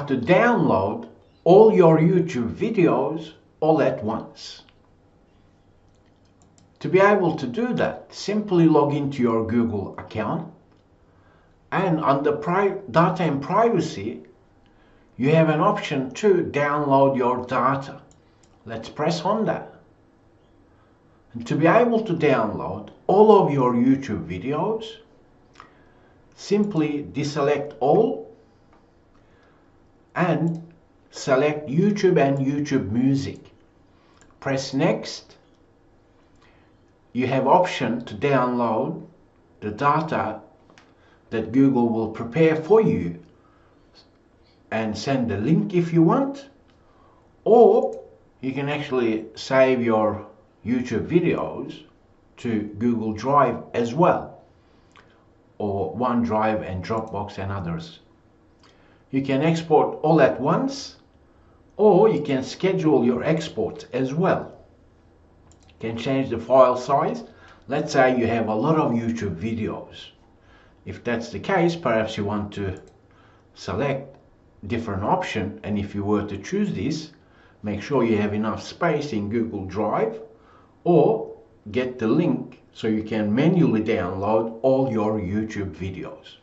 how to download all your YouTube videos all at once. To be able to do that, simply log into your Google account, and under data and privacy, you have an option to download your data. Let's press on that. And to be able to download all of your YouTube videos, simply deselect all and select YouTube and YouTube Music. Press next. You have option to download the data that Google will prepare for you and send the link if you want, or you can actually save your YouTube videos to Google Drive as well, or OneDrive and Dropbox and others. You can export all at once, or you can schedule your exports as well. You can change the file size. Let's say you have a lot of YouTube videos. If that's the case, perhaps you want to select different option, and if you were to choose this, make sure you have enough space in Google Drive, or get the link so you can manually download all your YouTube videos.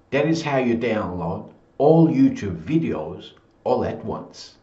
That is how you download all YouTube videos all at once.